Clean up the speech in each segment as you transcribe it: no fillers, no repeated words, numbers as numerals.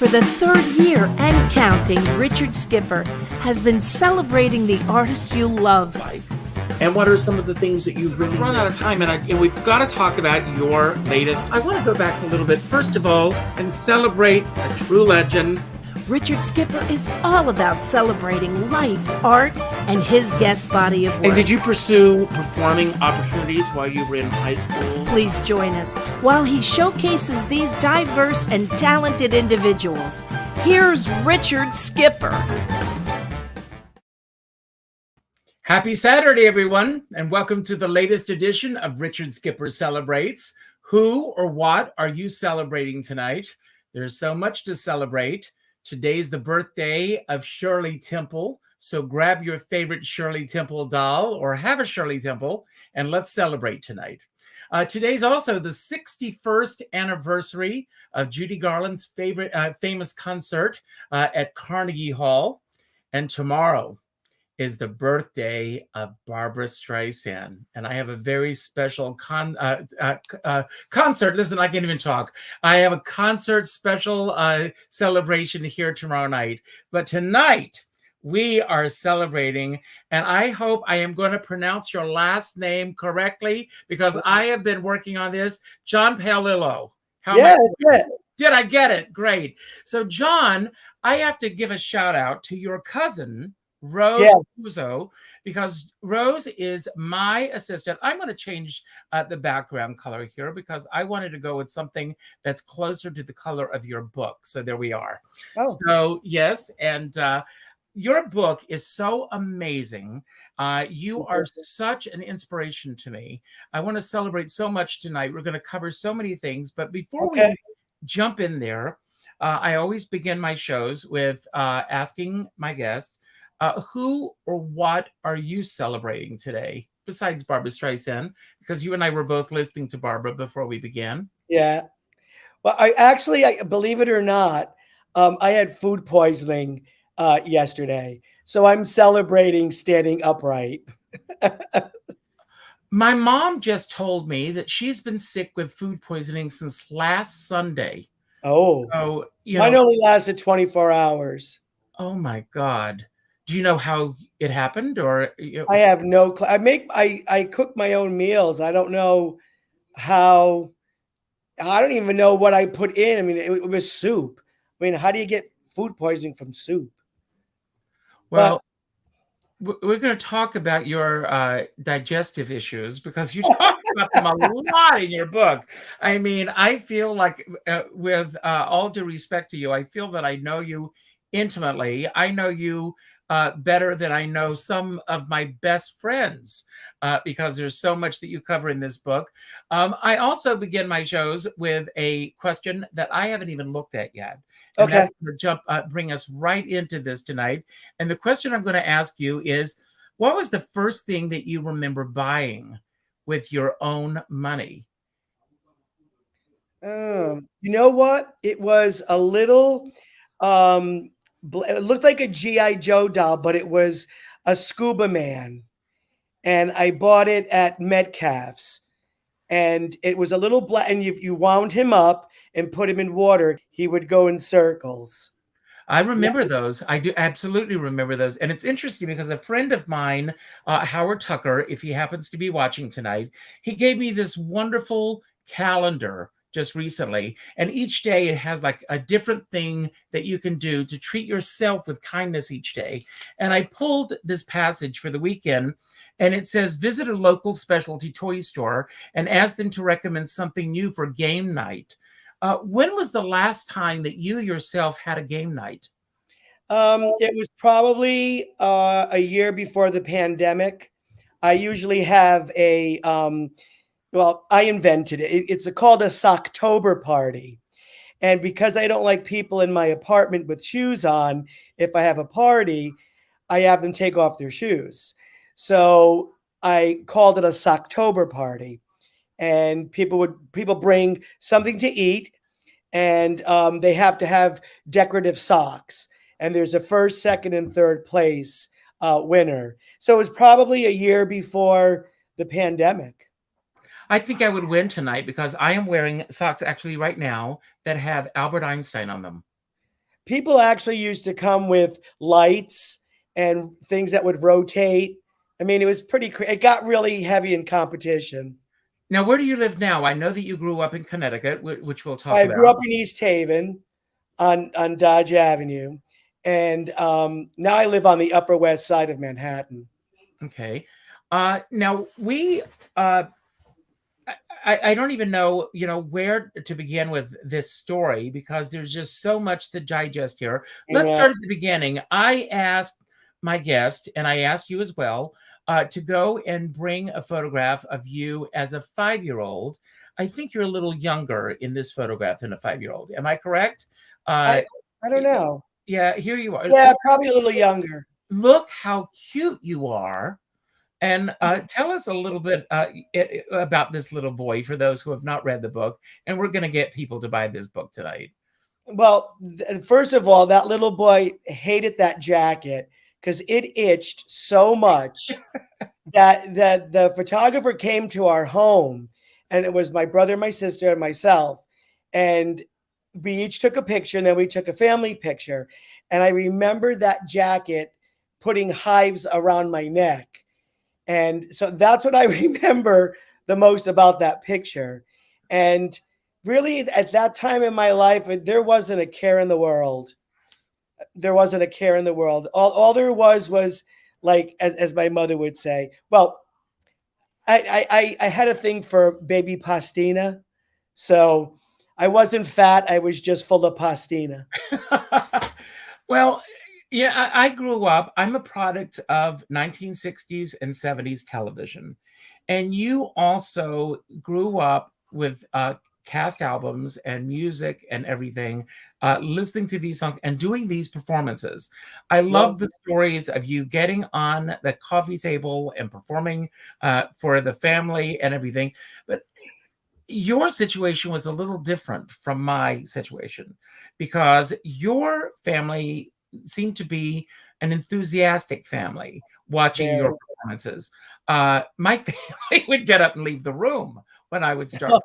For the third year and counting, Richard Skipper has been celebrating the artists you love. And what are some of the things that you've really run out of time? And we've got to talk about your latest. I want to go back a little bit, first of all, and celebrate a true legend. Richard Skipper is all about celebrating life, art, and his guest body of work. And did you pursue performing opportunities while you were in high school? Please join us while he showcases these diverse and talented individuals. Here's Richard Skipper. Happy Saturday, everyone, and welcome to the latest edition of Richard Skipper Celebrates. Who or what are you celebrating tonight? There's so much to celebrate. Today's the birthday of Shirley Temple, so grab your favorite Shirley Temple doll or have a Shirley Temple, and let's celebrate tonight. Today's also the 61st anniversary of Judy Garland's famous concert at Carnegie Hall, and tomorrow is the birthday of Barbra Streisand. And I have a very special concert. Listen, I can't even talk. I have a concert special celebration here tomorrow night. But tonight, we are celebrating, and I hope I am going to pronounce your last name correctly because I have been working on this. John Paolillo. Did I get it? Great. So, John, I have to give a shout out to your cousin, Rose Uzo, because Rose is my assistant. I'm going to change the background color here because I wanted to go with something that's closer to the color of your book. So there we are. Oh. So yes, and your book is so amazing. You are such an inspiration to me. I want to celebrate so much tonight. We're going to cover so many things, but before we jump in there, I always begin my shows with asking my guest, who or what are you celebrating today besides Barbra Streisand? Because you and I were both listening to Barbara before we began. Yeah. Well, I believe it or not, I had food poisoning yesterday. So I'm celebrating standing upright. My mom just told me that she's been sick with food poisoning since last Sunday. Oh. So, mine only lasted 24 hours. Oh, my God. Do you know how it happened, or I have no clue. I cook my own meals. I don't know how. I don't even know what I put in. I mean, it was soup. I mean, how do you get food poisoning from soup? Well, we're going to talk about your digestive issues because you talk about them a lot in your book. I mean, I feel like, with all due respect to you, I feel that I know you intimately. I know you better than I know some of my best friends because there's so much that you cover in this book. I also begin my shows with a question that I haven't even looked at yet. And that's going to bring us right into this tonight. And the question I'm going to ask you is, what was the first thing that you remember buying with your own money? You know what? It was a little... it looked like a G.I. Joe doll, but it was a scuba man. And I bought it at Metcalf's. And it was a little black. And if you wound him up and put him in water, he would go in circles. I remember those. I do absolutely remember those. And it's interesting because a friend of mine, Howard Tucker, if he happens to be watching tonight, he gave me this wonderful calendar just recently, and each day it has like a different thing that you can do to treat yourself with kindness each day. And I pulled this passage for the weekend, and it says, visit a local specialty toy store and ask them to recommend something new for game night. When was the last time that you yourself had a game night? It was probably a year before the pandemic. I usually have a well, I invented it. It's called a Socktober Party. And because I don't like people in my apartment with shoes on, if I have a party, I have them take off their shoes. So I called it a Socktober Party. And people bring something to eat, and they have to have decorative socks. And there's a first, second, and third place winner. So it was probably a year before the pandemic. I think I would win tonight because I am wearing socks actually right now that have Albert Einstein on them. people actually used to come with lights and things that would rotate. I mean, it was it got really heavy in competition. Now, where do you live now? I know that you grew up in Connecticut, which we'll talk I grew about. up in East Haven on Dodge Avenue. And now I live on the Upper West Side of Manhattan. Okay. Now we, I don't even know, where to begin with this story because there's just so much to digest here. Let's start at the beginning. I asked my guest, and I asked you as well, to go and bring a photograph of you as a 5-year-old. I think you're a little younger in this photograph than a 5-year-old. Am I correct? I don't know. Yeah, here you are. Yeah, probably a little younger. Look how cute you are. And tell us a little bit about this little boy for those who have not read the book. And we're going to get people to buy this book tonight. Well, first of all, that little boy hated that jacket because it itched so much that the photographer came to our home, and it was my brother, my sister, and myself. And we each took a picture, and then we took a family picture. And I remember that jacket putting hives around my neck. And so that's what I remember the most about that picture. And really, at that time in my life, there wasn't a care in the world. There wasn't a care in the world. All there was like, as my mother would say, well, I had a thing for baby pastina. So I wasn't fat. I was just full of pastina. Well, yeah, I grew up. I'm a product of 1960s and 70s television. And you also grew up with cast albums and music and everything, listening to these songs and doing these performances. I love the stories of you getting on the coffee table and performing for the family and everything. But your situation was a little different from my situation because your family seemed to be an enthusiastic family watching your performances. My family would get up and leave the room when I would start,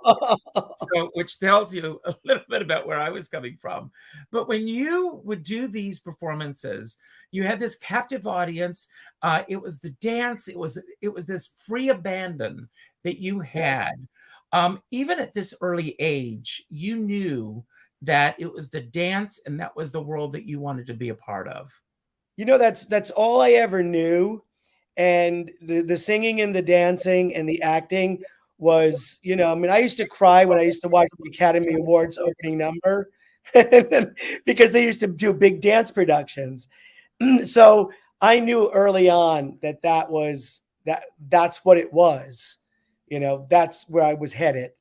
so which tells you a little bit about where I was coming from. But when you would do these performances, you had this captive audience. It was the dance. It was this free abandon that you had. Even at this early age, you knew that it was the dance and that was the world that you wanted to be a part of. That's all I ever knew. And the singing and the dancing and the acting was, I mean, I used to cry when I used to watch the Academy Awards opening number because they used to do big dance productions. So I knew early on that's what it was. That's where I was headed.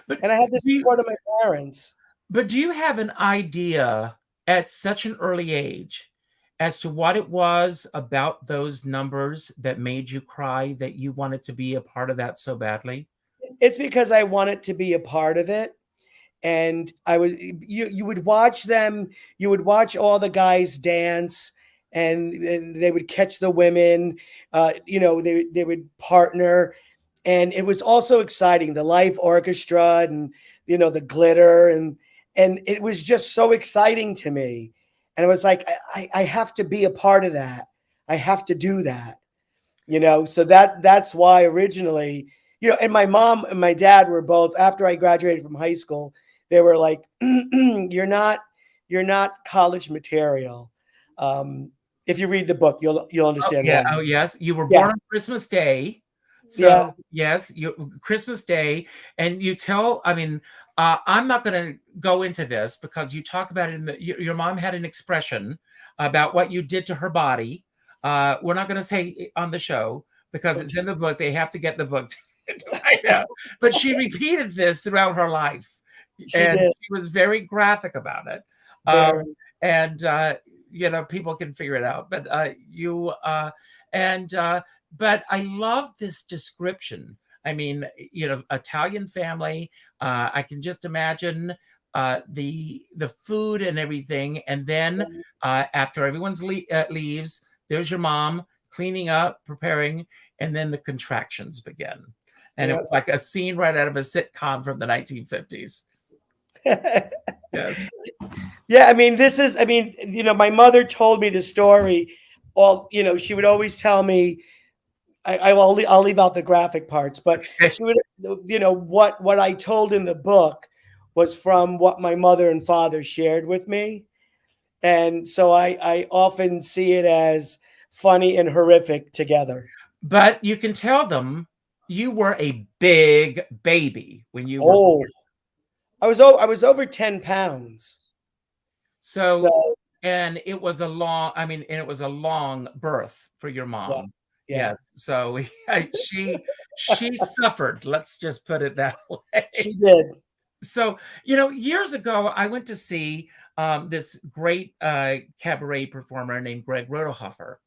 And I had the support of my parents. But do you have an idea at such an early age as to what it was about those numbers that made you cry that you wanted to be a part of that so badly? It's because I wanted to be a part of it. And you would watch them, you would watch all the guys dance, and they would catch the women, they would partner. And it was also exciting, the live orchestra and, the glitter. And it was just so exciting to me. And it was like, I have to be a part of that. I have to do that, so that's why originally, and my mom and my dad were both, after I graduated from high school, they were like, you're not college material. If you read the book, you'll understand. Yeah. Why. Oh, yes. You were born on Christmas Day. So yes, Christmas Day, and you tell, I mean, I'm not going to go into this because you talk about it your mom had an expression about what you did to her body. We're not going to say on the show because it's in the book. They have to get the book to find out. But she repeated this throughout her life. She was very graphic about it. People can figure it out. But but I love this description. I mean, Italian family. I can just imagine the food and everything. And then after everyone's leaves, there's your mom cleaning up, preparing, and then the contractions begin. And it was like a scene right out of a sitcom from the 1950s. Yes. Yeah, I mean, my mother told me the story. She would always tell me, I'll leave out the graphic parts, but she would, what I told in the book was from what my mother and father shared with me. And so I often see it as funny and horrific together. But you can tell them you were a big baby when you were Oh, born. I was over 10 pounds. So, So and it was a long, I mean, and it was a long birth for your yeah, mom. yeah, Yes. So she suffered. Let's just put it that way. she did. So, years ago, I went to see this great cabaret performer named Greg Rodehofer.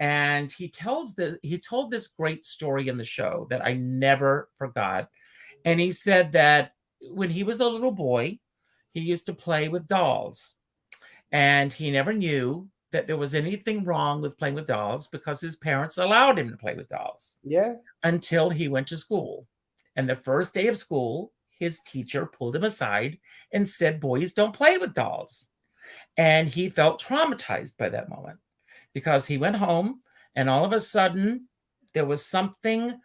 And he told this great story in the show that I never forgot. And he said that when he was a little boy, he used to play with dolls. And he never knew that there was anything wrong with playing with dolls because his parents allowed him to play with dolls Yeah. until he went to school. And the first day of school, his teacher pulled him aside and said, "Boys don't play with dolls." And he felt traumatized by that moment because he went home and all of a sudden there was something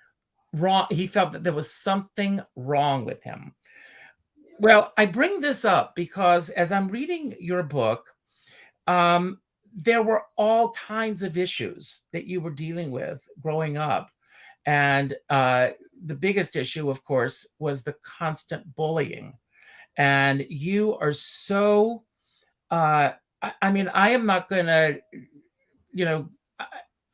wrong. He felt that there was something wrong with him. Well, I bring this up because as I'm reading your book, there were all kinds of issues that you were dealing with growing up. And the biggest issue, of course, was the constant bullying. And you are so, I mean, I am not going to, you know,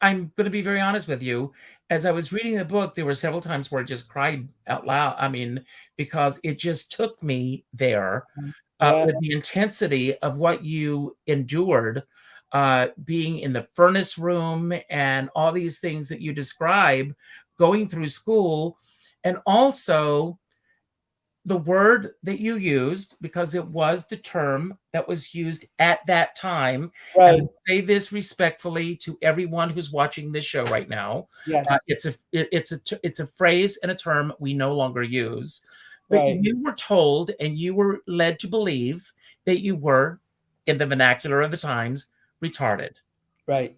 I'm going to be very honest with you. As I was reading the book, there were several times where I just cried out loud. I mean, because it just took me there Yeah. with the intensity of what you endured, being in the furnace room and all these things that you describe, going through school, and also the word that you used, because it was the term that was used at that time. And Right. I say this respectfully to everyone who's watching this show right now. Yes. It's a phrase and a term we no longer use. But Right. you were told and you were led to believe that you were, in the vernacular of the times, retarded. Right.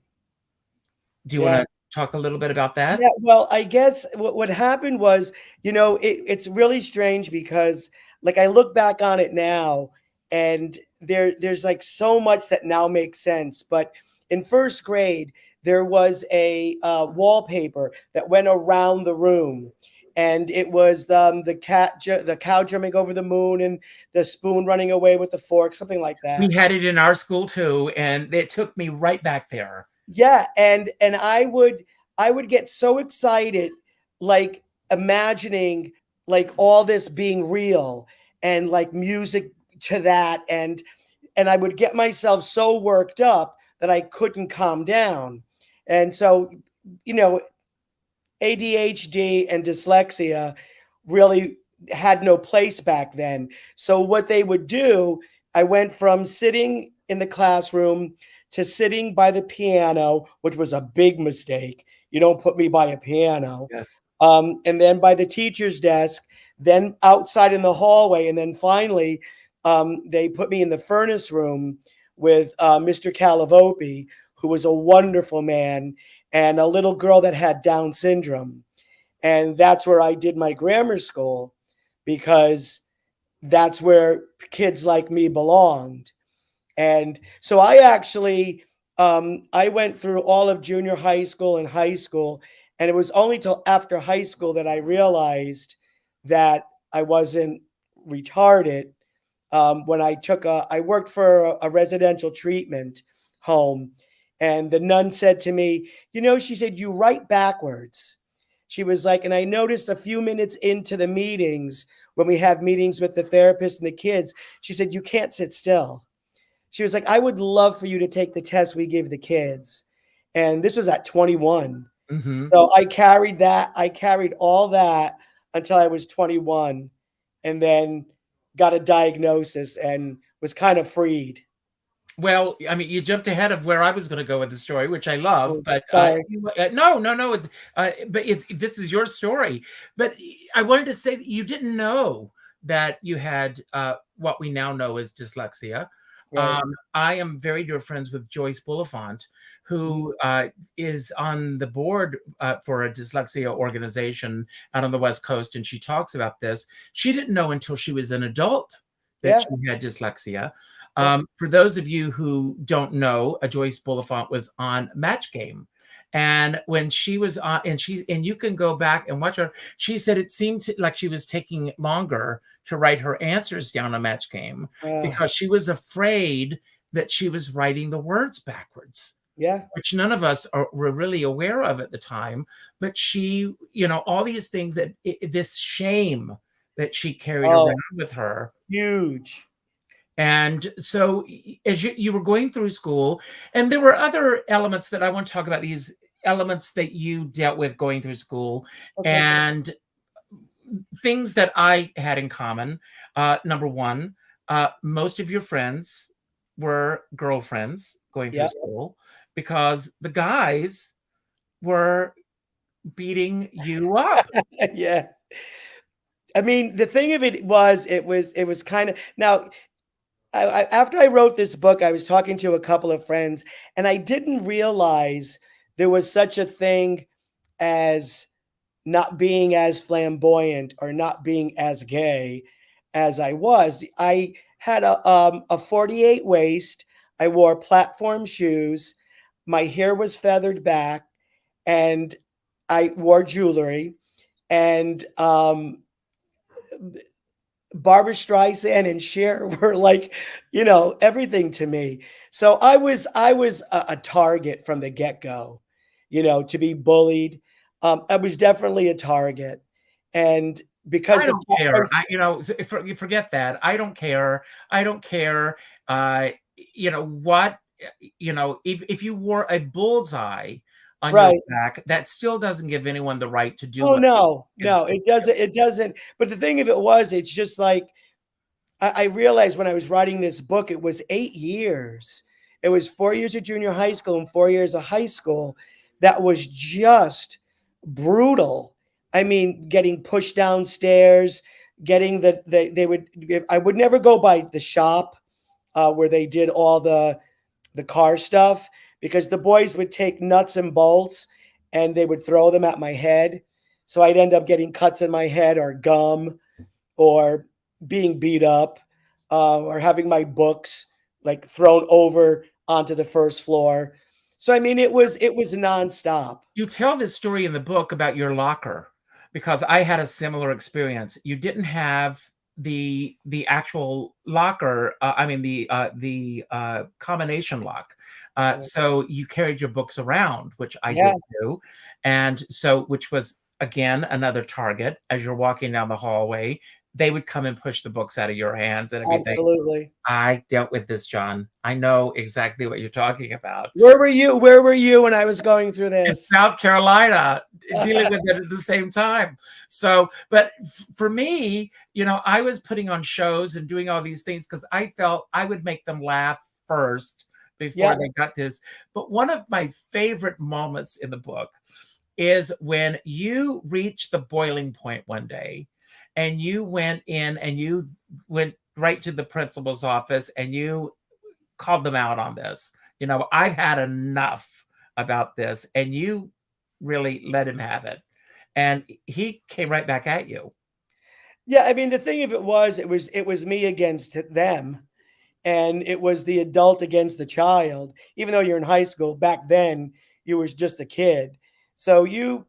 Do you Yeah. want to talk a little bit about that? Yeah, well, I guess what happened was, it's really strange because like I look back on it now and there's like so much that now makes sense. But in first grade, there was a wallpaper that went around the room. And it was the cow jumping over the moon and the spoon running away with the fork, something like that. We had it in our school too, and it took me right back there. Yeah, and I would get so excited, like imagining like all this being real and like music to that, and I would get myself so worked up that I couldn't calm down. And so, you know, ADHD and dyslexia really had no place back then. So what they would do, I went from sitting in the classroom to sitting by the piano, which was a big mistake. You don't put me by a piano. Yes. And then by the teacher's desk, then outside in the hallway, and then finally, they put me in the furnace room with Mr. Calavopi, who was a wonderful man, and a little girl that had Down syndrome. And that's where I did my grammar school because that's where kids like me belonged. And so I actually, I went through all of junior high school and high school. And it was only till after high school that I realized that I wasn't retarded. When I worked for a residential treatment home. And the nun said to me, she said, "You write backwards." She was like, and I noticed a few minutes into the meetings, when we have meetings with the therapist and the kids, she said, "You can't sit still." She was like, "I would love for you to take the test we give the kids." And this was at 21. Mm-hmm. So I carried all that until I was 21, and then got a diagnosis and was kind of freed. Well, I mean, you jumped ahead of where I was going to go with the story, which I love. But Sorry. no. But this is your story. But I wanted to say that you didn't know that you had what we now know as dyslexia. Right. I am very dear friends with Joyce Bulifant, who is on the board for a dyslexia organization out on the West Coast, and she talks about this. She didn't know until she was an adult that Yeah. she had dyslexia. Yeah. For those of you who don't know, Joyce Bulifant was on Match Game. And when she was on, and you can go back and watch her, she said it seemed like she was taking longer to write her answers down on Match Game because she was afraid that she was writing the words backwards. Yeah. Which none of us were really aware of at the time. But she, all these things this shame that she carried around with her. Huge. And so as you were going through school, and there were other elements that I want to talk about, these elements that you dealt with going through school, and things that I had in common. Number one, most of your friends were girlfriends going through school because the guys were beating you up. Yeah. I mean, the thing of it was kind of now. After I wrote this book, I was talking to a couple of friends, and I didn't realize there was such a thing as not being as flamboyant or not being as gay as I was. I had a 48 waist. I wore platform shoes. My hair was feathered back, and I wore jewelry. And Barbara Streisand and Cher were like, everything to me. So I was a target from the get-go, to be bullied. I was definitely a target. And because I don't care. You forget that. I don't care. I don't care. What, if you wore a bullseye on your back, that still doesn't give anyone the right to do no, it doesn't. But the thing of it was, it's just like, I realized when I was writing this book, it was 8 years. It was 4 years of junior high school and 4 years of high school. That was just brutal. I mean, getting pushed downstairs, getting I would never go by the shop where they did all the car stuff, because the boys would take nuts and bolts and they would throw them at my head. So I'd end up getting cuts in my head or gum or being beat up or having my books like thrown over onto the first floor. So, I mean, it was nonstop. You tell this story in the book about your locker because I had a similar experience. You didn't have the actual locker. The combination lock. So you carried your books around, which I did too. And so, which was, again, another target as you're walking down the hallway. They would come and push the books out of your hands and everything. Absolutely. I dealt with this, John. I know exactly what you're talking about. Where were you when I was going through this? In South Carolina, dealing with it at the same time. So, but for me, I was putting on shows and doing all these things because I felt I would make them laugh first before they got this. But one of my favorite moments in the book is when you reached the boiling point one day and you went in and you went right to the principal's office and you called them out on this. I've had enough about this, and you really let him have it. And he came right back at you. Yeah, I mean, the thing of it was me against them. And it was the adult against the child. Even though you're in high school, back then you was just a kid. So you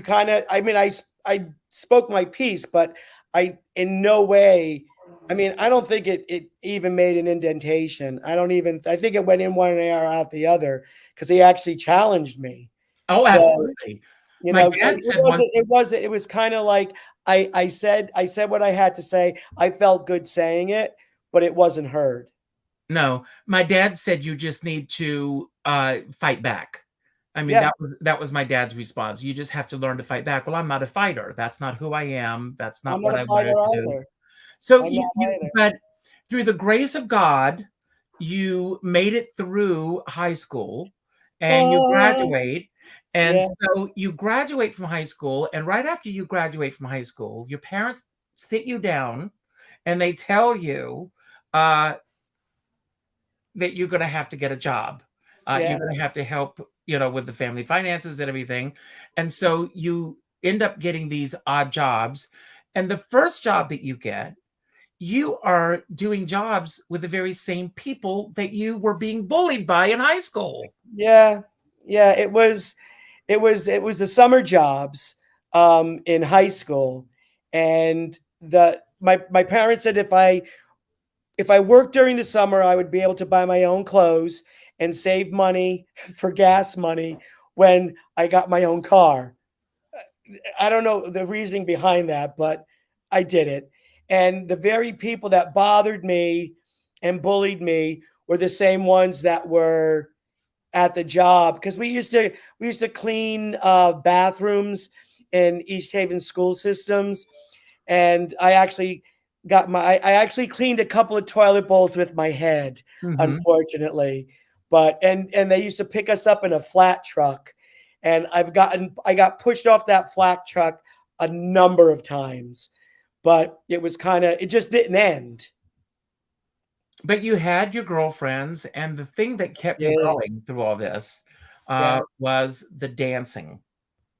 kind of, I mean, I spoke my piece, but I in no way, I mean, I don't think it even made an indentation. I think it went in one ear out the other because he actually challenged me. Oh, absolutely. It was kind of like I said what I had to say. I felt good saying it, but it wasn't heard. No, my dad said you just need to fight back. I mean, that was my dad's response. You just have to learn to fight back. Well, I'm not a fighter. That's not who I am. That's not what I wanted to do. So, but through the grace of God, you made it through high school and you graduate. And so you graduate from high school. And right after you graduate from high school, your parents sit you down and they tell you that you're going to have to get a job. You're going to have to help, with the family finances and everything. And so you end up getting these odd jobs. And the first job that you get, you are doing jobs with the very same people that you were being bullied by in high school. Yeah. It was the summer jobs in high school. And my parents said if I worked during the summer, I would be able to buy my own clothes and save money for gas money when I got my own car. I don't know the reasoning behind that, but I did it. And the very people that bothered me and bullied me were the same ones that were at the job, because we used to clean bathrooms in East Haven school systems, and I actually cleaned a couple of toilet bowls with my head, unfortunately. But and they used to pick us up in a flat truck, and I got pushed off that flat truck a number of times, but it just didn't end. But you had your girlfriends, and the thing that kept you going through all this was the dancing.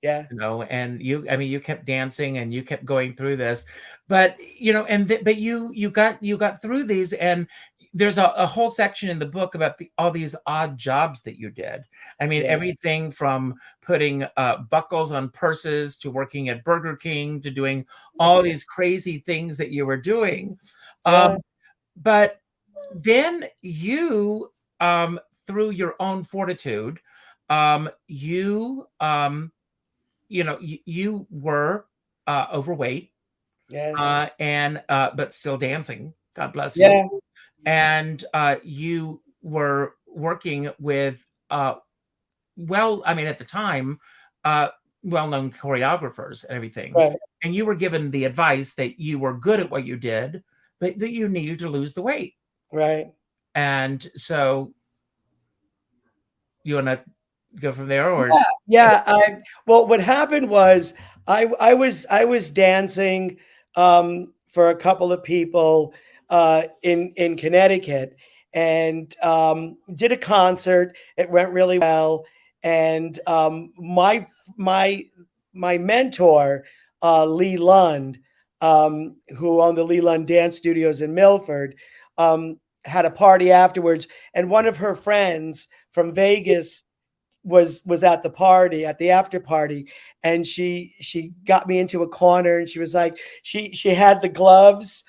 Yeah. And you kept dancing and you kept going through this, but but you got through these, and there's a whole section in the book about all these odd jobs that you did. Everything from putting buckles on purses to working at Burger King to doing all these crazy things that you were doing. But then you, through your own fortitude, you were overweight, but still dancing. God bless you. Yeah. And you were working with, at the time, well-known choreographers and everything. Right. And you were given the advice that you were good at what you did, but that you needed to lose the weight. Right. And so you want to go from there, or? Well, what happened was I was dancing for a couple of people in Connecticut, and did a concert. It went really well, and my mentor, Lee Lund, who owned the Lee Lund Dance Studios in Milford, had a party afterwards, and one of her friends from Vegas was at the party, at the after party, and she got me into a corner, and she was like, she had the gloves,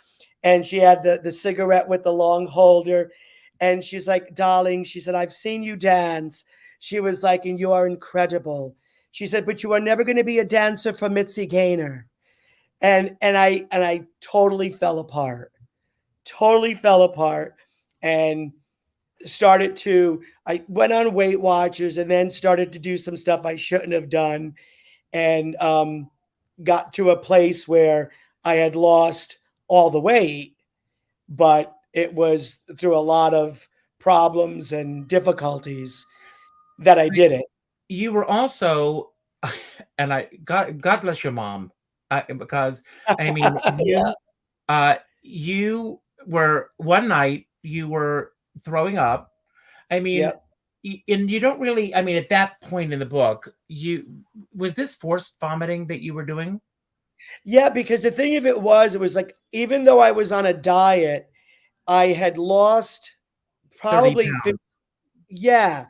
and she had the cigarette with the long holder, and she's like, darling, she said, I've seen you dance. She was like, and you are incredible. She said, but you are never going to be a dancer for Mitzi Gaynor. And I totally fell apart. And I went on Weight Watchers, and then started to do some stuff I shouldn't have done, and got to a place where I had lost all the weight, but it was through a lot of problems and difficulties that I did it. You were also, and God bless your mom, because you were, one night you were throwing up. And you don't really, at that point in the book, was this forced vomiting that you were doing? Yeah, because the thing of it was like, even though I was on a diet, I had lost probably 30 pounds.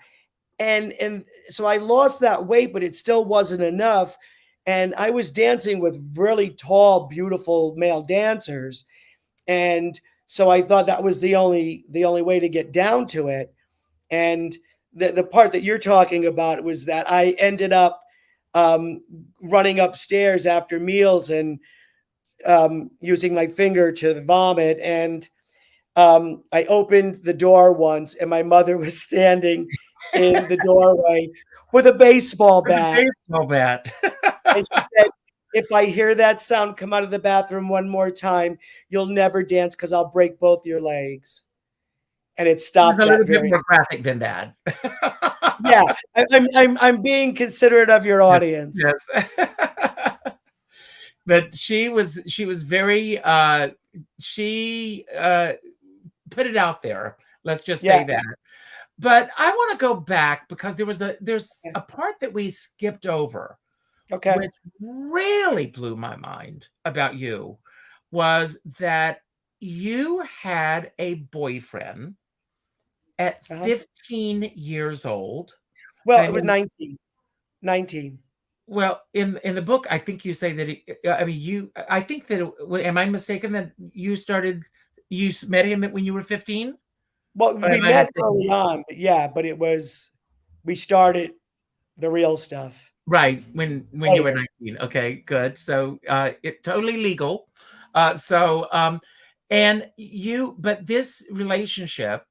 And so I lost that weight, but it still wasn't enough. And I was dancing with really tall, beautiful male dancers. And so I thought that was the only way to get down to it. And the part that you're talking about was that I ended up running upstairs after meals and using my finger to vomit. And I opened the door once, and my mother was standing in the doorway with a baseball bat. And she said, if I hear that sound come out of the bathroom one more time, you'll never dance, because I'll break both your legs. And it stopped. It's a little bit more graphic than that. Yeah, I'm being considerate of your audience. Yes. But she was very she put it out there. Let's just say Yeah. that. But I want to go back because there's Yeah. a part that we skipped over, Okay. which really blew my mind about you, was that you had a boyfriend at Uh-huh. 15 years old. Well, I it was mean, 19. 19. well, in the book, I think you say that I mean, I think that am I mistaken that you met him when you were 15? Well, Or we am I met mistaken? early on, but yeah, but we started the real stuff Right, when you were later. 19. Okay, good. So it totally legal. And but this relationship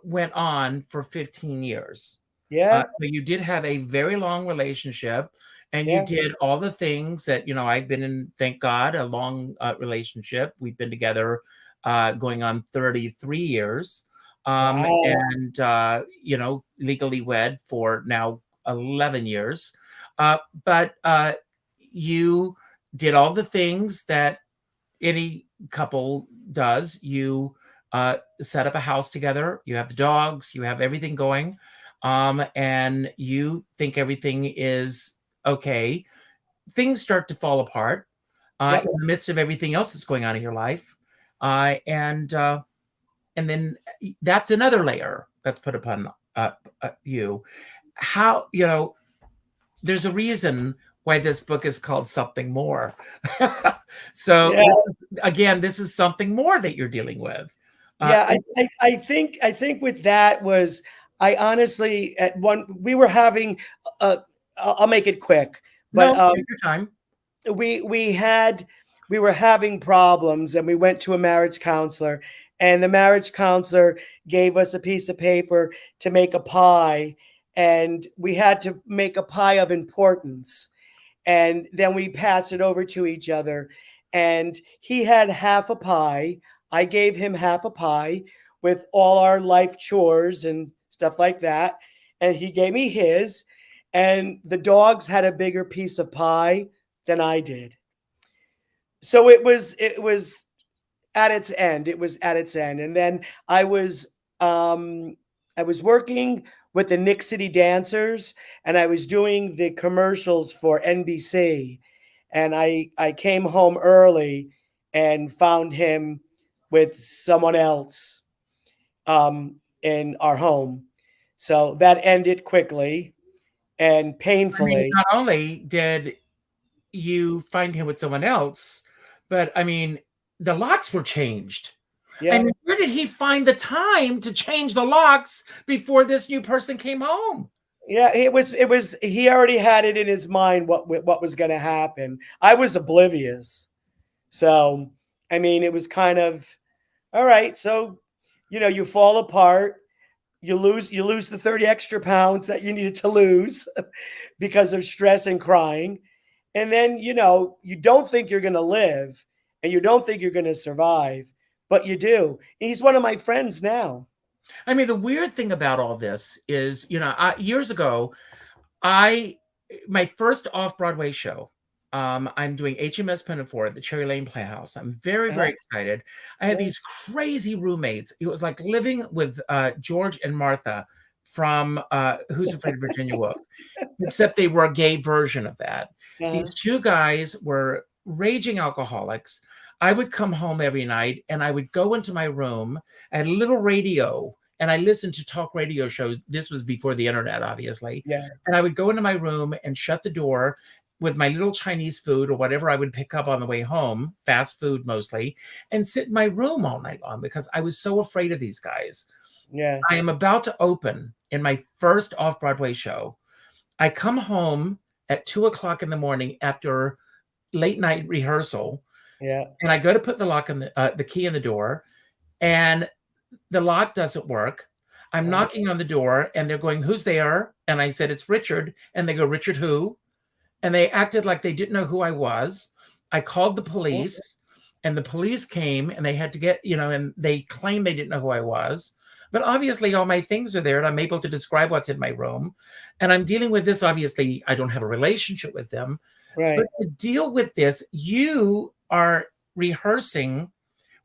went on for 15 years. Yeah. So you did have a very long relationship, and you Yeah. did all the things that, I've been in, thank God, a long relationship. We've been together going on 33 years. Wow. And, legally wed for now 11 years. But you did all the things that any couple does. You set up a house together. You have the dogs. You have everything going, and you think everything is okay. Things start to fall apart Yep. in the midst of everything else that's going on in your life, and then that's another layer that's put upon you. How there's a reason why this book is called Something More. So Yeah. again, this is something more that you're dealing with. Yeah. I think with that was, I honestly, at one, we were having, I'll make it quick, but No, take your time. we were having problems, and we went to a marriage counselor, and the marriage counselor gave us a piece of paper to make a pie, and we had to make a pie of importance, and then we passed it over to each other, and he had half a pie, I gave him half a pie with all our life chores and stuff like that, and he gave me his, and the dogs had a bigger piece of pie than I did. So it was at its end. It was at its end. And then um I was working with the Knicks City dancers, and I was doing the commercials for NBC, and I came home early and found him with someone else in our home. So that ended quickly and I mean, painfully. not only did you find him with someone else, but I mean, the locks were changed. I Yeah. mean, where did he find the time to change the locks before this new person came home? Yeah, it was he already had it in his mind what was going to happen. I was oblivious. So, I mean, it was kind of all right, so you fall apart, you lose the 30 extra pounds that you needed to lose because of stress and crying. And then, you don't think you're going to live, and you don't think you're going to survive, but you do. He's one of my friends now. I mean, the weird thing about all this is, years ago, I my first off-Broadway show, I'm doing HMS Pinafore at the Cherry Lane Playhouse. I'm very, Uh-huh. very excited. I had Yeah. these crazy roommates. It was like living with George and Martha from Who's Afraid of Virginia Woolf, except they were a gay version of that. Uh-huh. These two guys were raging alcoholics. I would come home every night and I would go into my room. I had a little radio and I listened to talk radio shows. This was before the internet, obviously. Yeah. And I would go into my room and shut the door with my little Chinese food or whatever I would pick up on the way home, fast food mostly, and sit in my room all night long because I was so afraid of these guys. Yeah. I am about to open in my first off-Broadway show. I come home at 2:00 in the morning after late night rehearsal, Yeah. and I go to put the key in the door, and the lock doesn't work. I'm Uh-huh. knocking on the door, and they're going, "Who's there?" And I said, "It's Richard." And they go, "Richard who?" And they acted like they didn't know who I was. I called the police, and the police came, and they had to get, and they claimed they didn't know who I was. But obviously, all my things are there, and I'm able to describe what's in my room. And I'm dealing with this. Obviously, I don't have a relationship with them. Right. But to deal with this, you are rehearsing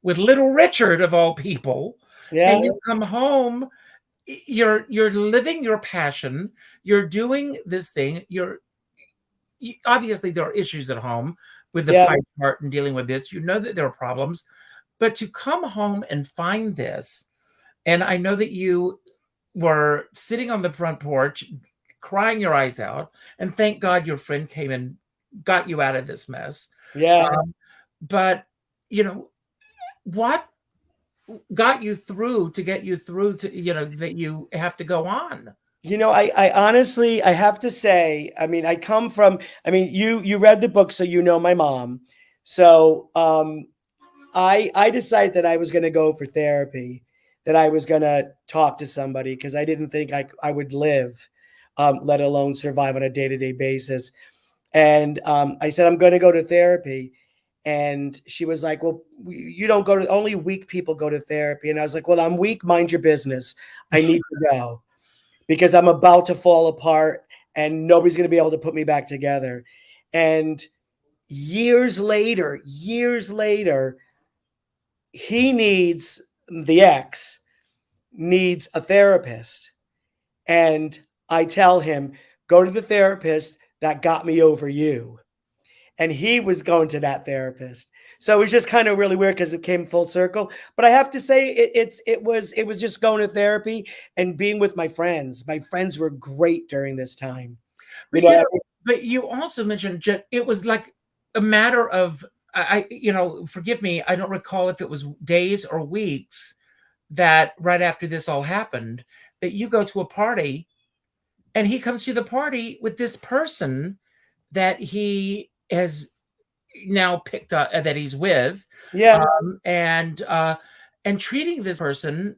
with little Richard of all people, and Yeah. you come home, you're living your passion, you're doing this thing, obviously there are issues at home with the Yeah. pipe part and dealing with this. You know that there are problems, but to come home and find this, and I know that you were sitting on the front porch crying your eyes out, and thank God your friend came and got you out of this mess. Yeah. But you know, what got you through to get you through to, that you have to go on? I honestly, I have to say, I mean, you read the book, so you know my mom. So I decided that I was going to go for therapy, that I was going to talk to somebody because I didn't think I would live, let alone survive on a day-to-day basis. And I said, I'm going to go to therapy. And she was like, well, you don't go to, only weak people go to therapy. And I was like, well, I'm weak. Mind your business. I need to go because I'm about to fall apart and nobody's going to be able to put me back together. And years later, the ex needs a therapist. And I tell him, go to the therapist that got me over you. And he was going to that therapist. So it was just kind of really weird because it came full circle. But I have to say, it was just going to therapy and being with my friends. My friends were great during this time. But you also mentioned it was like a matter of, forgive me, I don't recall if it was days or weeks that right after this all happened, that you go to a party and he comes to the party with this person that he has now picked up, that he's with, Yeah. and treating this person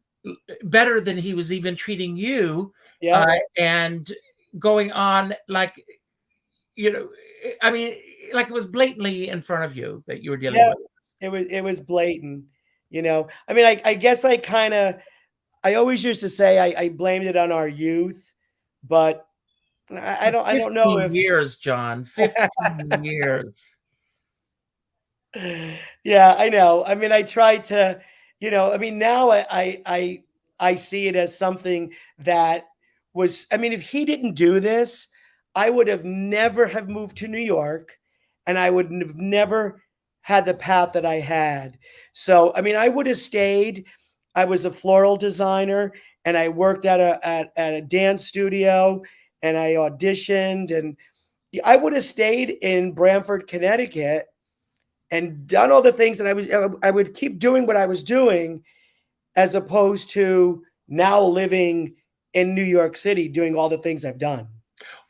better than he was even treating you, Yeah. and going on like, I mean, like it was blatantly in front of you that you were dealing with. It was blatant. I mean, I guess I always used to say I blamed it on our youth, but I don't know 15 if years, John. 15 years. Yeah, I know. I mean, I try to, I mean, now I see it as something that was, I mean, if he didn't do this, I would have never have moved to New York and I would have never had the path that I had. So, I mean, I would have stayed. I was a floral designer and I worked at a dance studio and I auditioned and I would have stayed in Branford, Connecticut and done all the things that I would keep doing what I was doing as opposed to now living in New York City doing all the things I've done.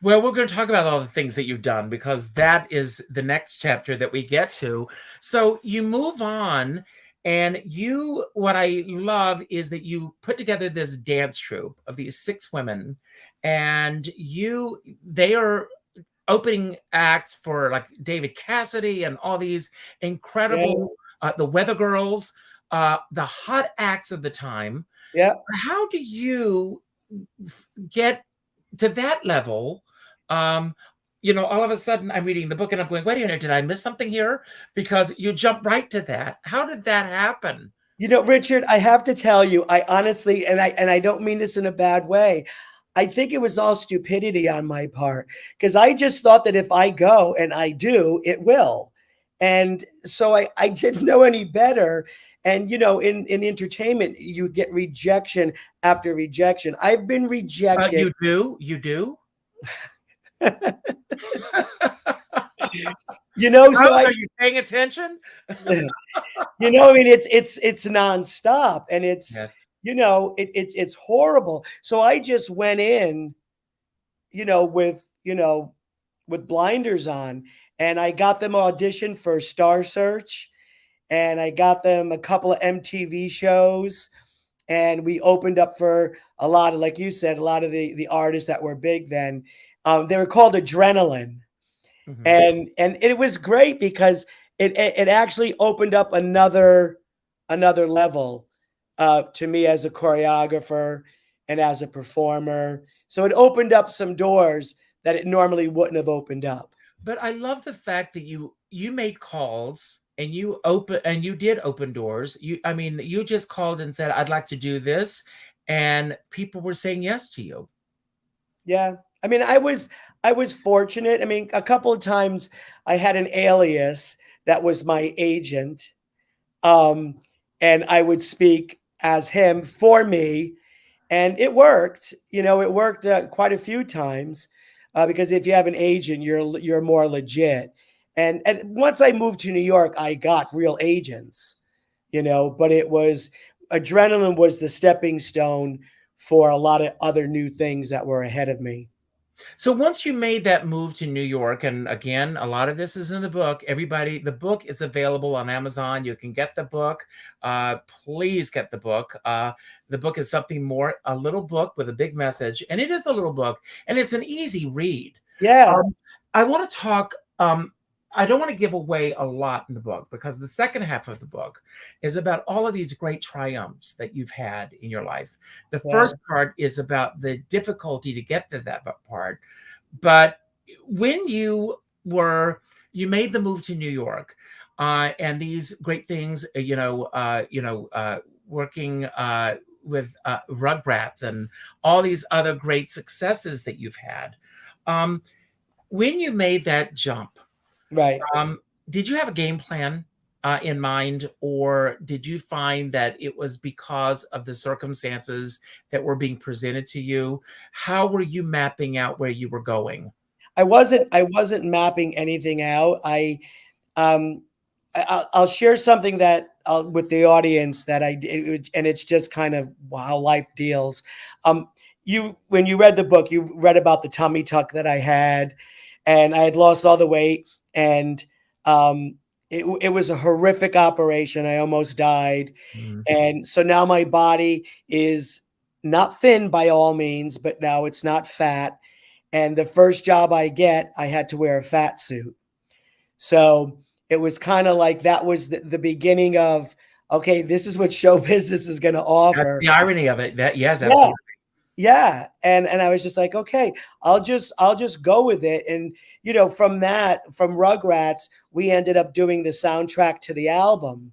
Well, we're going to talk about all the things that you've done because that is the next chapter that we get to. So you move on, and what I love is that you put together this dance troupe of these 6 women, and they are opening acts for like David Cassidy and all these incredible, the Weather Girls, the hot acts of the time. Yeah. How do you get to that level? All of a sudden I'm reading the book and I'm going, wait a minute, did I miss something here? Because you jump right to that. How did that happen? Richard, I have to tell you, I honestly, and I don't mean this in a bad way, I think it was all stupidity on my part because I just thought that if I go and I do, it will. And so I didn't know any better. And, in entertainment, you get rejection after rejection. I've been rejected. You do? So are you paying attention? I mean, it's nonstop and it's, Yes. it's horrible. So I just went in, with blinders on, and I got them auditioned for Star Search, and I got them a couple of MTV shows, and we opened up for a lot of, like you said, a lot of the artists that were big then. They were called Adrenaline, and it was great because it actually opened up another level to me as a choreographer and as a performer. So it opened up some doors that it normally wouldn't have opened up. But I love the fact that you made calls and you did open doors. I mean, you just called and said, "I'd like to do this," and people were saying yes to you. Yeah. I mean, I was fortunate. I mean, a couple of times I had an alias that was my agent. Um, and I would speak as him for me, and it worked. It worked quite a few times because if you have an agent, you're more legit. And once I moved to New York, I got real agents. But it was adrenaline was the stepping stone for a lot of other new things that were ahead of me. So once you made that move to New York, and again, a lot of this is in the book. Everybody, the book is available on Amazon. You can get the book. Please get the book. The book is something more, a little book with a big message, and it is a little book, and it's an easy read. Yeah. I want to talk. I don't want to give away a lot in the book because the second half of the book is about all of these great triumphs that you've had in your life. The Yeah. first part is about the difficulty to get to that part. But when you made the move to New York, and these great things, working with Rugrats and all these other great successes that you've had. When you made that jump, Right. did you have a game plan in mind, or did you find that it was because of the circumstances that were being presented to you? How were you mapping out where you were going? I wasn't mapping anything out. Um I'll share something that with the audience that I did, and it's just kind of how life deals. When you read the book, you read about the tummy tuck that I had, and I had lost all the weight, and it was a horrific operation. I almost died, Mm. and so now my body is not thin by all means, but now it's not fat. And the first job I get, I had to wear a fat suit. So it was kind of like that was the beginning of, okay, this is what show business is going to That's offer. the irony of it. That yes, Yeah. absolutely. Yeah. And I was just like, okay, I'll just go with it. And from Rugrats, we ended up doing the soundtrack to the album.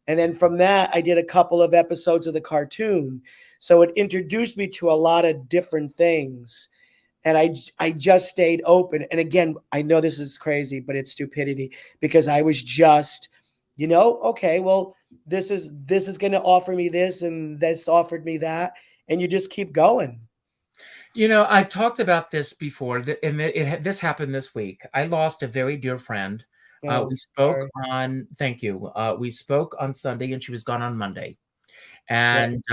And then from that, I did a couple of episodes of the cartoon. So it introduced me to a lot of different things. And I just stayed open. And again, I know this is crazy, but it's stupidity because I was just, okay, well, this is going to offer me this, and this offered me that, and you just keep going. I've talked about this before, and this happened this week. I lost a very dear friend. Oh, We spoke sorry. on, thank you. We spoke on Sunday, and she was gone on Monday. Yeah, And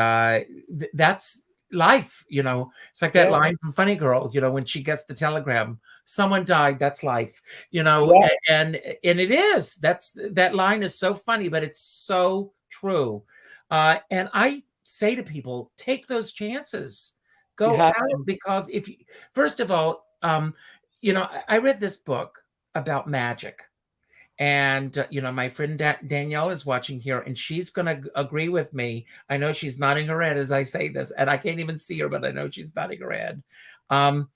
that's life. It's like that yeah, line from Funny Girl, when she gets the telegram, someone died, that's life. yeah, And it is, that line is so funny, but it's so true. And I say to people, take those chances, you go have out, to. because if you, first of all, I read this book about magic. And, my friend Danielle is watching here, and she's going to agree with me. I know she's nodding her head as I say this, and I can't even see her, but I know she's nodding her head. Um,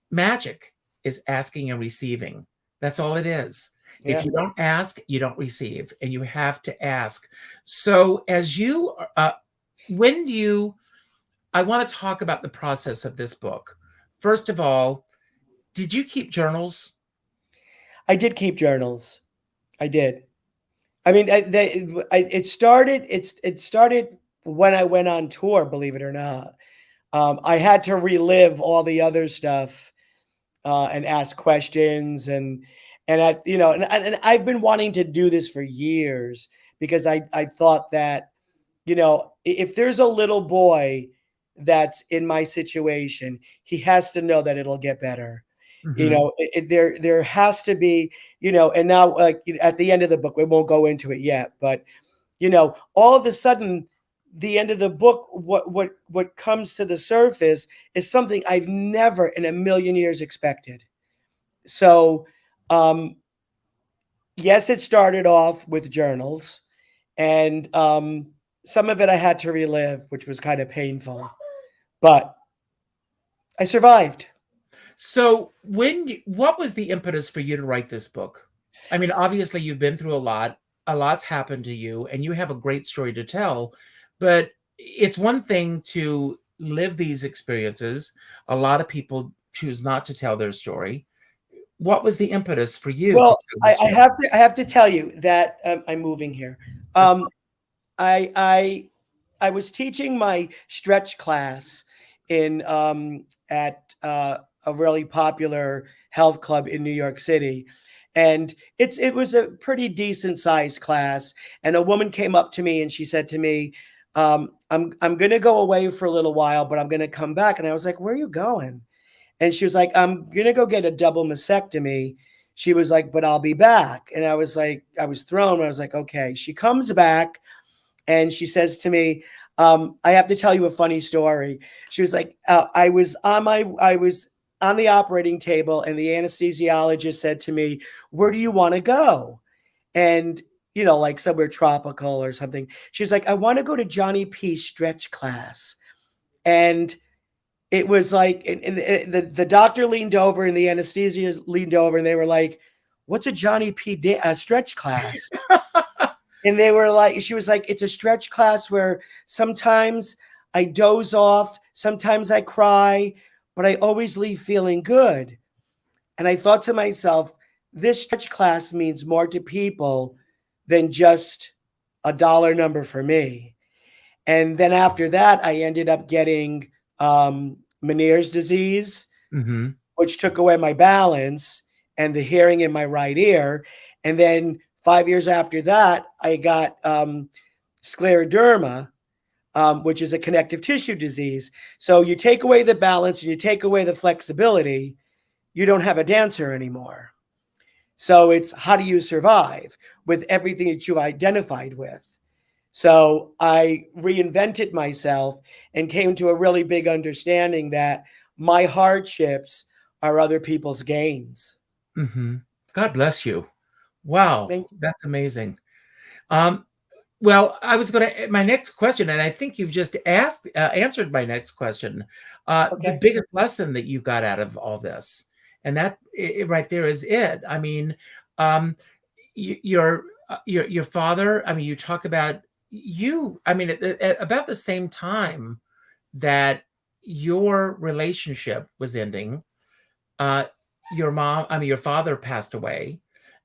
Magic is asking and receiving. That's all it is. If Yeah. you don't ask, you don't receive, and you have to ask. So I want to talk about the process of this book. First of all, did you keep journals? I did keep journals. I did. I mean, it started when I went on tour, believe it or not. I had to relive all the other stuff and ask questions, and I've been wanting to do this for years because I thought that if there's a little boy that's in my situation, he has to know that it'll get better. Mhm. There has to be, and now, like, at the end of the book, we won't go into it yet, but all of a sudden, the end of the book, what comes to the surface is something I've never in a million years expected. So, um, yes, it started off with journals, and some of it I had to relive, which was kind of painful, but I survived. So what was the impetus for you to write this book? I mean, obviously you've been through a lot's happened to you, and you have a great story to tell, but it's one thing to live these experiences. A lot of people choose not to tell their story. What was the impetus for you to Well, tell the story? I have to tell you that I'm moving here. That's I was teaching my stretch class in at a really popular health club in New York City, and it was a pretty decent sized class. And a woman came up to me and she said to me, I'm going to go away for a little while, but I'm going to come back." And I was like, "Where are you going?" And she was like, "I'm going to go get a double mastectomy." She was like, "But I'll be back." And I was like, I was thrown. I was like, okay. She comes back and she says to me, "I have to tell you a funny story." She was like, I was on the operating table and the anesthesiologist said to me, "Where do you want to go?" And, like somewhere tropical or something. She's like, "I want to go to Johnny P's stretch class." And it was like, and the doctor leaned over and the anesthesia leaned over and they were like, "What's a Johnny P stretch class?" And they were like, she was like, "It's a stretch class where sometimes I doze off, sometimes I cry, but I always leave feeling good." And I thought to myself, this stretch class means more to people than just a dollar number for me. And then after that, I ended up getting Meniere's disease, Mm-hmm. which took away my balance and the hearing in my right ear. And then 5 years after that, I got scleroderma, which is a connective tissue disease. So you take away the balance and you take away the flexibility, you don't have a dancer anymore. So it's, how do you survive with everything that you identified with? So I reinvented myself and came to a really big understanding that my hardships are other people's gains. Mm-hmm. God bless you. Wow, Thank you. that's amazing. Um, well, I was going to my next question, and I think you've just answered my next question. The Okay. biggest lesson that you got out of all this, and that right there is it. I mean, um, your father. I mean, you talk about you. I mean, at about the same time that your relationship was ending, uh, your father passed away.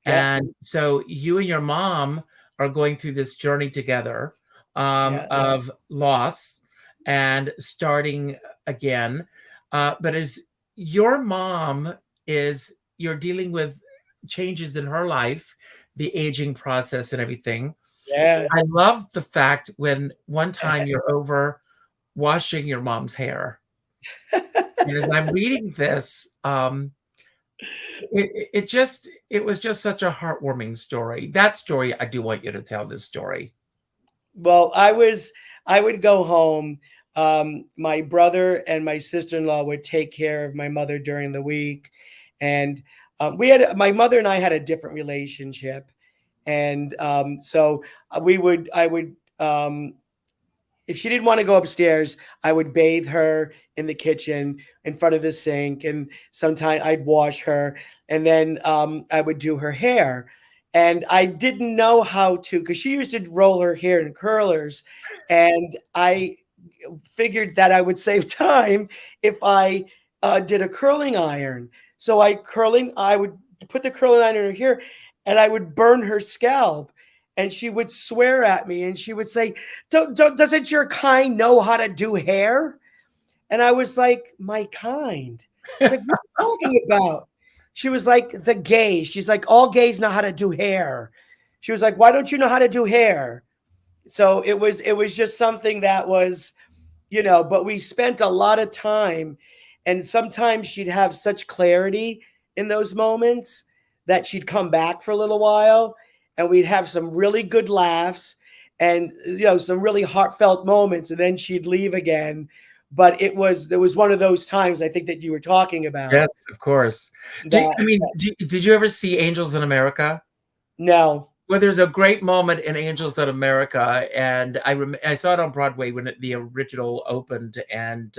Yeah. And so you and your mom are going through this journey together, Yeah. of loss and starting again. But as your mom you're dealing with changes in her life, the aging process and everything. Yeah. I love the fact when one time you're over washing your mom's hair. And as I'm reading this, it was just such a heartwarming story. That story, I do want you to tell this story. Well, I would go home. My brother and my sister-in-law would take care of my mother during the week. And my mother and I had a different relationship. And so I would, if she didn't want to go upstairs, I would bathe her in the kitchen in front of the sink. And sometimes I'd wash her. And then I would do her hair. And I didn't know how to, because she used to roll her hair in curlers. And I figured that I would save time if I did a curling iron. So I would put the curling iron in her hair and I would burn her scalp. And she would swear at me and she would say, doesn't your kind know how to do hair? And I was like, my kind? It's like, what are you talking about? She was like, the gays. She's like, all gays know how to do hair. She was like, why don't you know how to do hair? So it was just something that was, but we spent a lot of time. And sometimes she'd have such clarity in those moments that she'd come back for a little while and we'd have some really good laughs and, some really heartfelt moments. And then she'd leave again. But there was one of those times I think that you were talking about. Yes, of course. Did you ever see Angels in America? No. Well, there's a great moment in Angels in America, and I saw it on Broadway when the original opened, and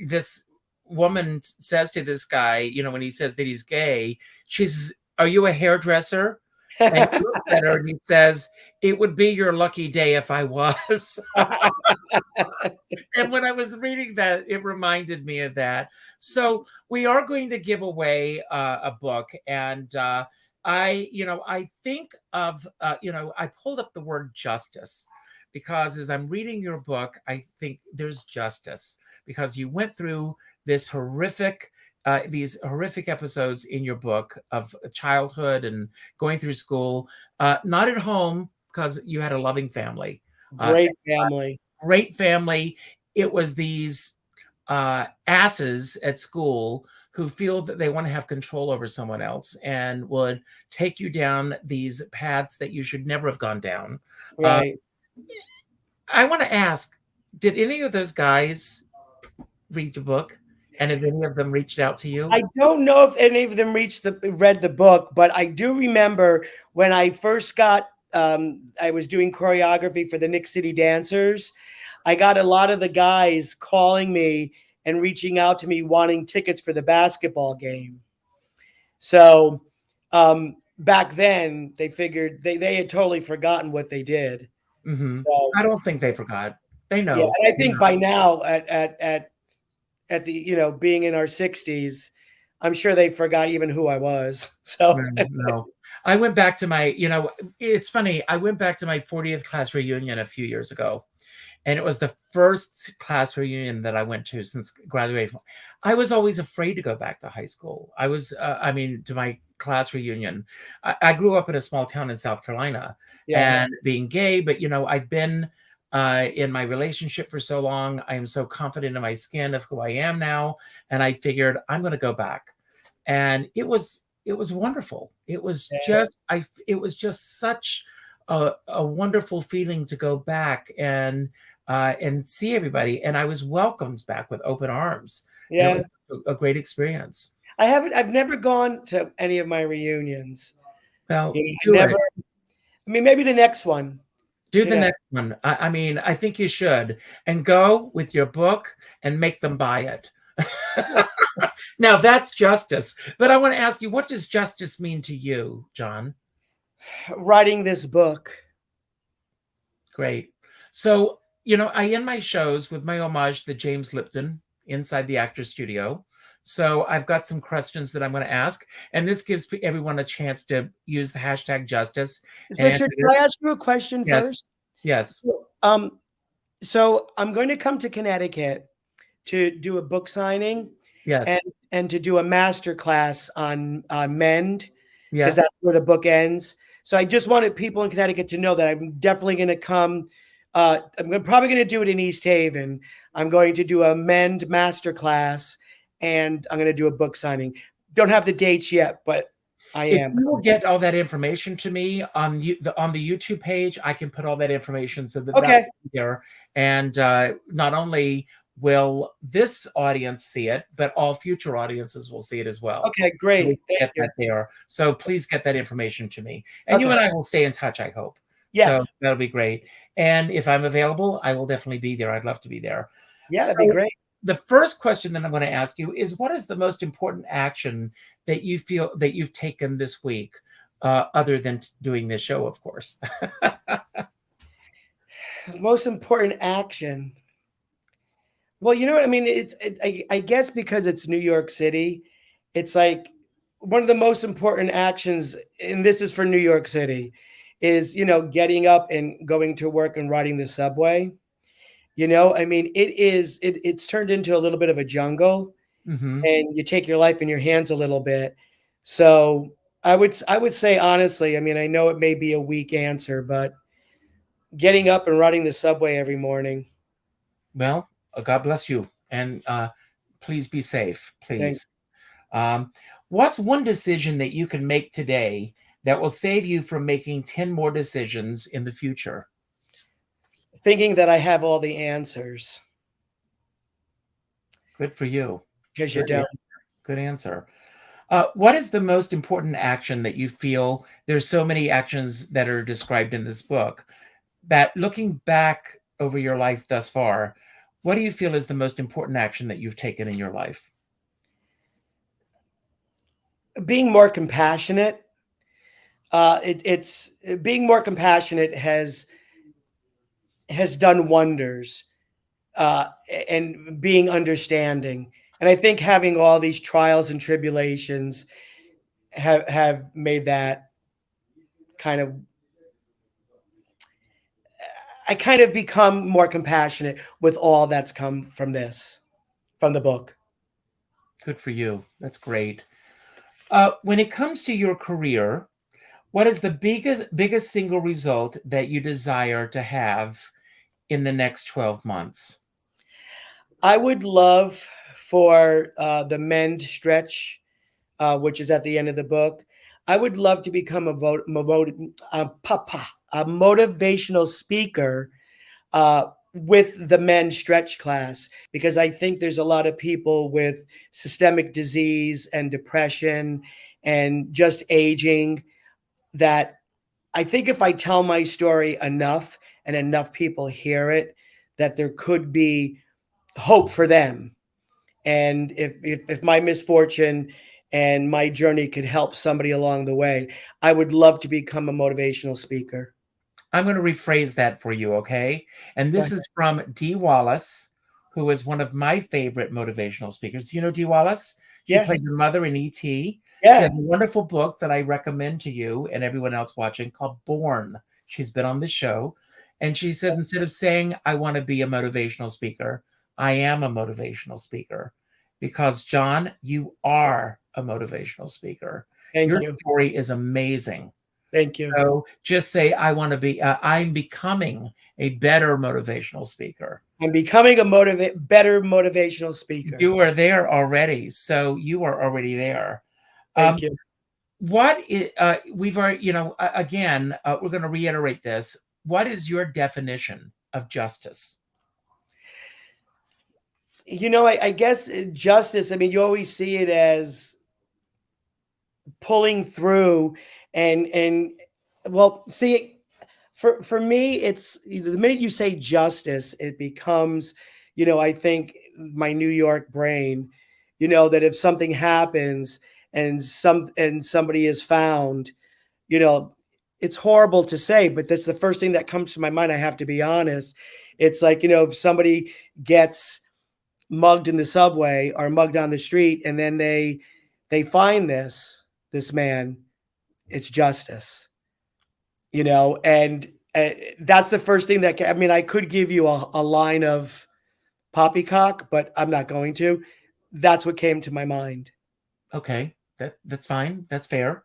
this woman says to this guy, you know, when he says that he's gay, she says, "Are you a hairdresser?" And he looks at her and he says, "It would be your lucky day if I was." And when I was reading that, it reminded me of that. So we are going to give away a book, and I think of, I pulled up the word justice because as I'm reading your book, I think there's justice because you went through this these horrific episodes in your book of childhood and going through school, not at home because you had a loving family. Great family. Great family. It was these asses at school who feel that they want to have control over someone else and would take you down these paths that you should never have gone down. Right. I want to ask, did any of those guys read the book? And have any of them reached out to you? I don't know if any of them read the book, but I do remember when I first got, I was doing choreography for the Knicks City dancers. I got a lot of the guys calling me and reaching out to me wanting tickets for the basketball game. So back then they figured they had totally forgotten what they did. Mm-hmm. So, I don't think they forgot. They know. Yeah, and I think by now at the, being in our 60s, I'm sure they forgot even who I was. So no. I went back to my, it's funny. I went back to my 40th class reunion a few years ago, and it was the first class reunion that I went to since graduation. I was always afraid to go back to high school. I was, to my class reunion. I grew up in a small town in South Carolina, and being gay, but I've been in my relationship for so long. I am so confident in my skin of who I am now. And I figured I'm going to go back. And it was wonderful. It was just such a wonderful feeling to go back and see everybody. And I was welcomed back with open arms. Yeah. It was a great experience. I've never gone to any of my reunions. Well, maybe the next one. Do the next one. I think you should. And go with your book and make them buy it. Now, that's justice. But I want to ask you, what does justice mean to you, John? Writing this book. Great. So, I end my shows with my homage to James Lipton inside the Actors Studio. So I've got some questions that I'm going to ask, and this gives everyone a chance to use the hashtag justice. Richard, can I ask you a question first? Yes. So I'm going to come to Connecticut to do a book signing. Yes. And to do a master class on Mend. Yes. Because that's where the book ends. So I just wanted people in Connecticut to know that I'm definitely going to come. I'm probably going to do it in East Haven. I'm going to do a Mend master class. And I'm going to do a book signing. Don't have the dates yet, but I am. If you will get all that information to me on the YouTube page, I can put all that information so that that's there. And not only will this audience see it, but all future audiences will see it as well. Okay, great. So get that there. So please get that information to me. And you and I will stay in touch, I hope. Yes. So that'll be great. And if I'm available, I will definitely be there. I'd love to be there. Yeah, that'd be great. The first question that I'm going to ask you is, what is the most important action that you feel that you've taken this week, other than doing this show, of course? Most important action. Well, you know what I mean? I guess because it's New York City, it's like one of the most important actions, and this is for New York City, is, getting up and going to work and riding the subway. It's turned into a little bit of a jungle, and you take your life in your hands a little bit. So I would say, honestly, I know it may be a weak answer, but getting up and riding the subway every morning. Well, God bless you. And please be safe, please. What's one decision that you can make today that will save you from making 10 more decisions in the future? Thinking that I have all the answers. Good for you. Because you don't. Good answer. What is the most important action that you feel? There's so many actions that are described in this book, that looking back over your life thus far, what do you feel is the most important action that you've taken in your life? being more compassionate. It's being more compassionate has done wonders, and being understanding. And I think having all these trials and tribulations have made that kind of, I kind of become more compassionate with all that's come from the book. Good for you. That's great. When it comes to your career, what is the biggest single result that you desire to have in the next 12 months? I would love for the mend stretch, which is at the end of the book. I would love to become a motivational speaker with the men stretch class, because I think there's a lot of people with systemic disease and depression and just aging that I think if I tell my story enough and enough people hear it, that there could be hope for them. And if my misfortune and my journey could help somebody along the way, I would love to become a motivational speaker. I'm going to rephrase that for you, okay? And this is from Dee Wallace, who is one of my favorite motivational speakers. Do you know Dee Wallace? She Yes. played your mother in E.T. Yeah. She has a wonderful book that I recommend to you and everyone else watching called Born. She's been on the show. And she said, instead of saying, I want to be a motivational speaker, I am a motivational speaker. Because, John, you are a motivational speaker. Thank Your you. story is amazing. Thank you. So just say, I want to be, I'm becoming a better motivational speaker. I'm becoming a better motivational speaker. You are there already. So you are already there. Thank you. What is, we've already, again, we're going to reiterate this. What is your definition of justice? I guess justice, I mean, you always see it as pulling through and well, see, for me, it's the minute you say justice, it becomes, I think my New York brain, that if something happens and somebody is found, it's horrible to say, but that's the first thing that comes to my mind. I have to be honest. It's like, if somebody gets mugged in the subway or mugged on the street, and then they find this man, it's justice, and that's the first thing that, I mean, I could give you a line of poppycock, but I'm not going to. That's what came to my mind. Okay, that's fine. That's fair.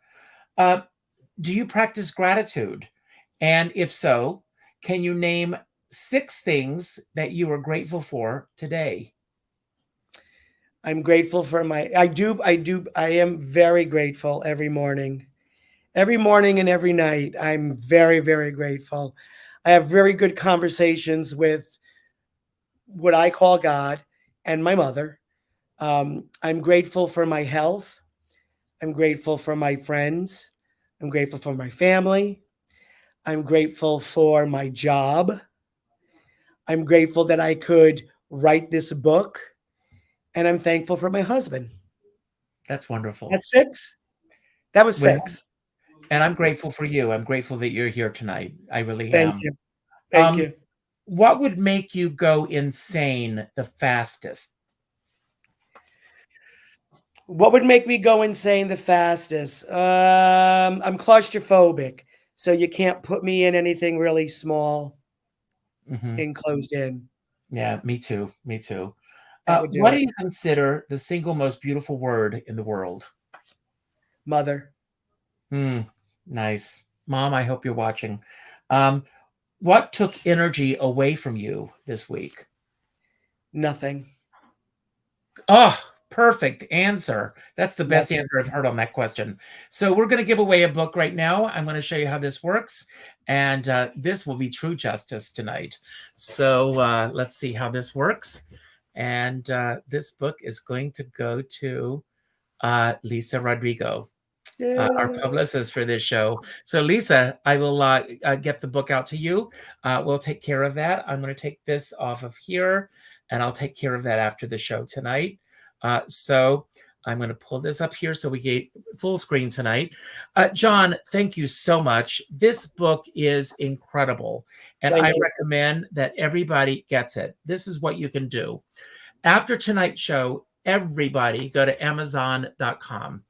Do you practice gratitude? And if so, can you name 6 things that you are grateful for today? I'm grateful for I am very grateful every morning and every night. I'm very, very grateful. I have very good conversations with what I call God and my mother. I'm grateful for my health. I'm grateful for my friends. I'm grateful for my family. I'm grateful for my job. I'm grateful that I could write this book. And I'm thankful for my husband. That's wonderful. That's 6. That was 6. And I'm grateful for you. I'm grateful that you're here tonight. I really am. Thank you. Thank you. What would make you go insane the fastest? What would make me go insane the fastest? I'm claustrophobic, so you can't put me in anything really small and closed in. Yeah, me too. Me too. What do you consider the single most beautiful word in the world? Mother. Nice. Mom, I hope you're watching. What took energy away from you this week? Nothing. Oh, perfect answer. That's the best answer I've heard on that question. So we're going to give away a book right now. I'm going to show you how this works. And this will be true justice tonight. So let's see how this works. And this book is going to go to Lisa Rodrigo, our publicist for this show. So Lisa, I will get the book out to you. We'll take care of that. I'm going to take this off of here, and I'll take care of that after the show tonight. So I'm going to pull this up here so we get full screen tonight. John, thank you so much. This book is incredible, and I recommend that everybody gets it. This is what you can do. After tonight's show, everybody go to Amazon.com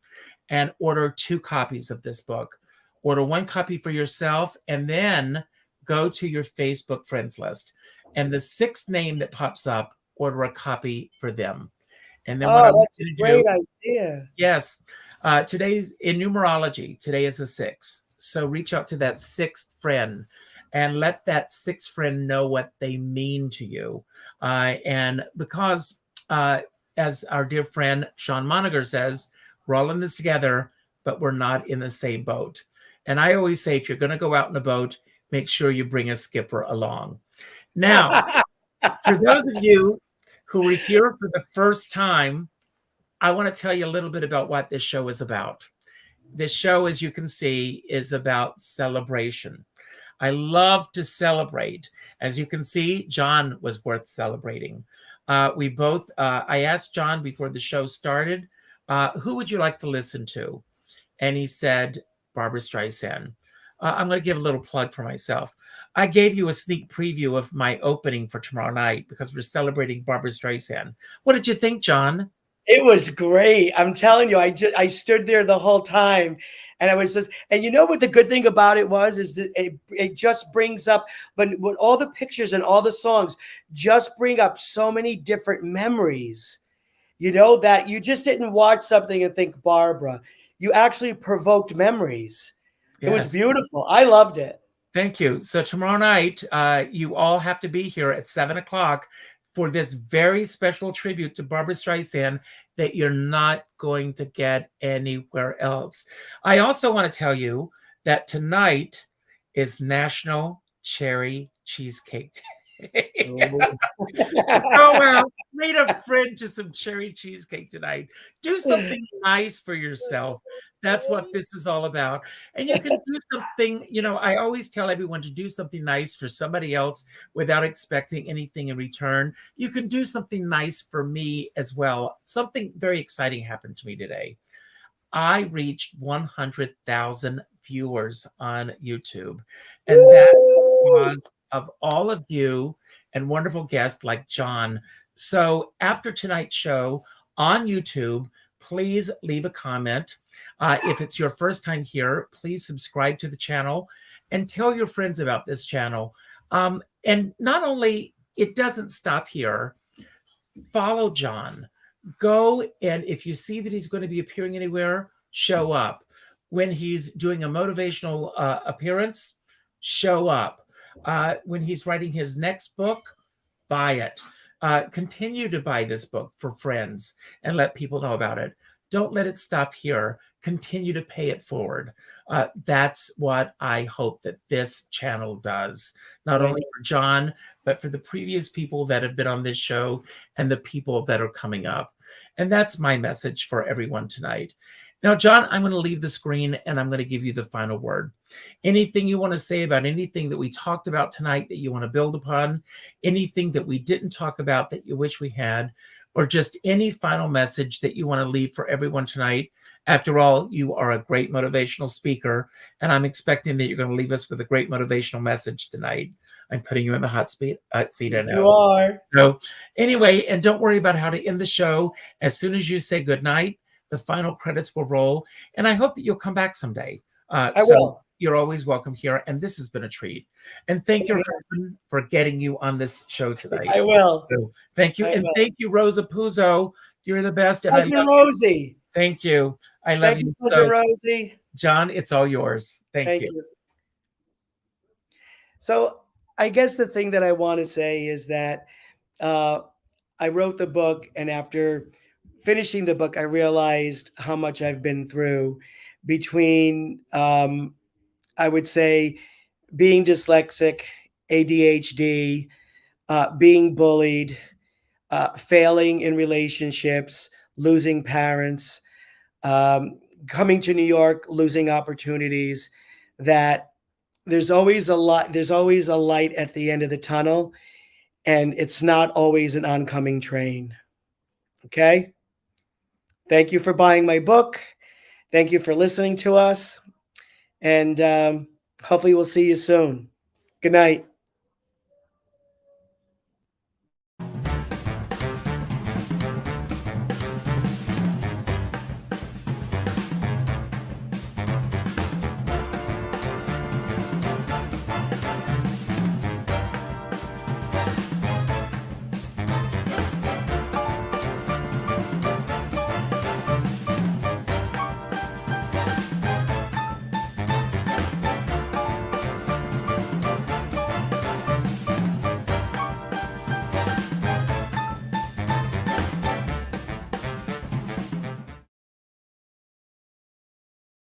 and order 2 copies of this book. Order 1 copy for yourself, and then go to your Facebook friends list. And the 6th name that pops up, order a copy for them. And then what that's a great idea. Yes. Today's in numerology, today is the 6th. So reach out to that 6th friend and let that 6th friend know what they mean to you. And because, as our dear friend Sean Moniger says, we're all in this together, but we're not in the same boat. And I always say, if you're going to go out in a boat, make sure you bring a skipper along. Now, for those of you who are here for the first time, I want to tell you a little bit about what this show is about. This show, as you can see, is about celebration. I love to celebrate. As you can see, John was worth celebrating. I asked John before the show started, who would you like to listen to? And he said, Barbra Streisand. I'm going to give a little plug for myself. I gave you a sneak preview of my opening for tomorrow night because we're celebrating Barbra Streisand. What did you think, John? It was great. I'm telling you, I stood there the whole time, and I was just, and you know what the good thing about it was, is that it just brings up, when all the pictures and all the songs just bring up so many different memories, you know, that you just didn't watch something and think Barbara. You actually provoked memories. Yes. It was beautiful. I loved it. Thank you. So tomorrow night, you all have to be here at 7 o'clock for this very special tribute to Barbra Streisand that you're not going to get anywhere else. I also want to tell you that tonight is National Cherry Cheesecake Day. Go out, treat a friend to some cherry cheesecake tonight. Do something nice for yourself. That's what this is all about. And you can do something, you know, I always tell everyone to do something nice for somebody else without expecting anything in return. You can do something nice for me as well. Something very exciting happened to me today. I reached 100,000 viewers on YouTube. And that was of all of you and wonderful guests like John. So after tonight's show on YouTube, please leave a comment. If it's your first time here, please subscribe to the channel and tell your friends about this channel. And not only, it doesn't stop here. Follow John. Go, and if you see that he's going to be appearing anywhere, show up. When he's doing a motivational appearance, show up. When he's writing his next book, buy it. Continue to buy this book for friends and let people know about it. Don't let it stop here. Continue to pay it forward. That's what I hope that this channel does, not only for John, but for the previous people that have been on this show and the people that are coming up. And that's my message for everyone tonight. Now, John, I'm going to leave the screen and I'm going to give you the final word. Anything you want to say about anything that we talked about tonight that you want to build upon, anything that we didn't talk about that you wish we had, or just any final message that you want to leave for everyone tonight. After all, you are a great motivational speaker, and I'm expecting that you're going to leave us with a great motivational message tonight. I'm putting you in the hot seat, I know. You are. So anyway, and don't worry about how to end the show. As soon as you say goodnight, the final credits will roll, and I hope that you'll come back someday. I will. You're always welcome here, and this has been a treat. And thank your husband for getting you on this show tonight. I will. So, thank you, and thank you, Rosa Puzo. You're the best. And Cousin Rosie. Thank you. I love you so Rosie. John, it's all yours. Thank you. So I guess the thing that I want to say is that I wrote the book, and after finishing the book, I realized how much I've been through between, I would say, being dyslexic, ADHD, being bullied, failing in relationships, losing parents, coming to New York, losing opportunities, that there's always a light at the end of the tunnel, and it's not always an oncoming train. Okay? Thank you for buying my book. Thank you for listening to us. And hopefully we'll see you soon. Good night.